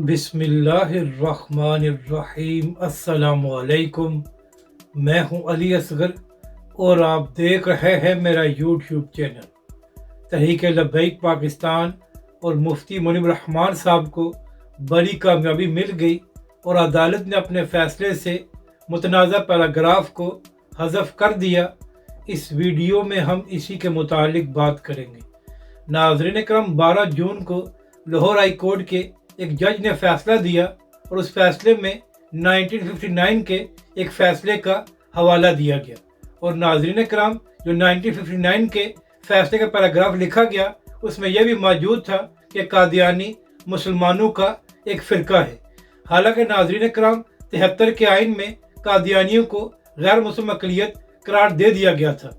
بسم اللہ الرحمن الرحیم۔ السلام علیکم، میں ہوں علی اصغر اور آپ دیکھ رہے ہیں میرا یوٹیوب چینل۔ تحریک لبیک پاکستان اور مفتی منیب الرحمان صاحب کو بڑی کامیابی مل گئی اور عدالت نے اپنے فیصلے سے متنازع پیراگراف کو حذف کر دیا۔ اس ویڈیو میں ہم اسی کے متعلق بات کریں گے۔ ناظرین کرام، 12 جون کو لاہور ہائی کورٹ کے ایک جج نے فیصلہ دیا اور اس فیصلے میں 1959 کے ایک فیصلے کا حوالہ دیا گیا، اور ناظرین کرام، جو 1959 کے فیصلے کا پیراگراف لکھا گیا اس میں یہ بھی موجود تھا کہ قادیانی مسلمانوں کا ایک فرقہ ہے۔ حالانکہ ناظرین کرام، 73 کے آئین میں قادیانیوں کو غیر مسلم اقلیت قرار دے دیا گیا تھا۔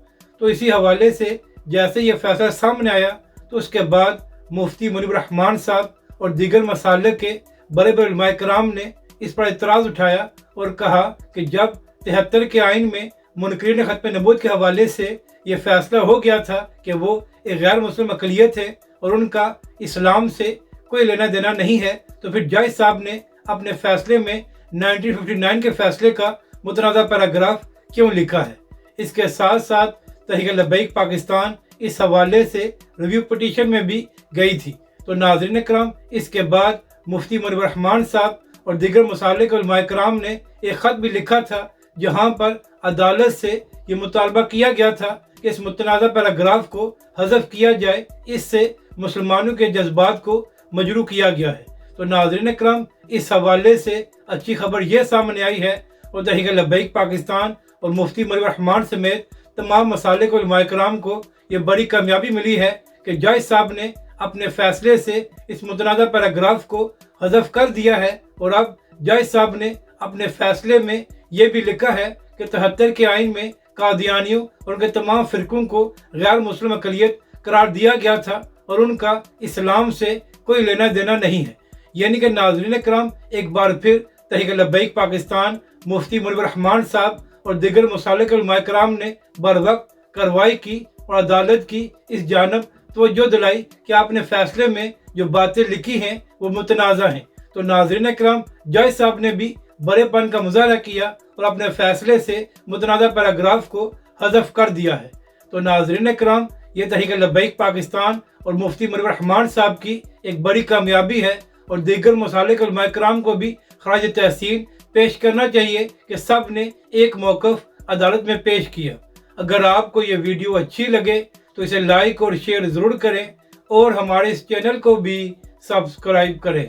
تو اسی حوالے سے جیسے یہ فیصلہ سامنے آیا تو اس کے بعد مفتی منیب الرحمان صاحب اور دیگر مسالک کے بڑے بڑے علماء کرام نے اس پر اعتراض اٹھایا اور کہا کہ جب 73 کے آئین میں منکرین ختم نبوت کے حوالے سے یہ فیصلہ ہو گیا تھا کہ وہ ایک غیر مسلم اقلیت ہے اور ان کا اسلام سے کوئی لینا دینا نہیں ہے، تو پھر جج صاحب نے اپنے فیصلے میں 1959 کے فیصلے کا متنازع پیراگراف کیوں لکھا ہے۔ اس کے ساتھ ساتھ تحریک لبیک پاکستان اس حوالے سے ریویو پٹیشن میں بھی گئی تھی۔ تو ناظرین کرام، اس کے بعد مفتی منیب الرحمان صاحب اور دیگر مسالک علماء کرام نے ایک خط بھی لکھا تھا جہاں پر عدالت سے یہ مطالبہ کیا گیا تھا کہ اس متنازع پیراگراف کو حذف کیا جائے، اس سے مسلمانوں کے جذبات کو مجروح کیا گیا ہے۔ تو ناظرین کرام، اس حوالے سے اچھی خبر یہ سامنے آئی ہے اور تحریک لبیک پاکستان اور مفتی منیب الرحمان سمیت تمام مسالک علماء کرام کو یہ بڑی کامیابی ملی ہے کہ جج صاحب نے اپنے فیصلے سے اس متنازع پیراگراف کو حذف کر دیا ہے، اور اب جج صاحب نے اپنے فیصلے میں یہ بھی لکھا ہے کہ 73 کے آئین میں قادیانیوں اور ان کے تمام فرقوں کو غیر مسلم اقلیت قرار دیا گیا تھا اور ان کا اسلام سے کوئی لینا دینا نہیں ہے۔ یعنی کہ ناظرین کرام، ایک بار پھر تحریک لبیک پاکستان، مفتی منیب الرحمان صاحب اور دیگر مسالک علماء کرام نے بروقت کارروائی کی اور عدالت کی اس جانب توجہ دلائی کہ آپ نے فیصلے میں جو باتیں لکھی ہیں وہ متنازع ہیں۔ تو ناظرین کرام، جج صاحب نے بھی بڑے پن کا مظاہرہ کیا اور اپنے فیصلے سے متنازع پیراگراف کو حذف کر دیا ہے۔ تو ناظرین کرام، یہ تحریک لبیک پاکستان اور مفتی منیب الرحمان صاحب کی ایک بڑی کامیابی ہے، اور دیگر مسالک علماء کرام کو بھی خراج تحسین پیش کرنا چاہیے کہ سب نے ایک موقف عدالت میں پیش کیا۔ اگر آپ کو یہ ویڈیو اچھی لگے تو اسے لائک اور شیئر ضرور کریں اور ہمارے اس چینل کو بھی سبسکرائب کریں۔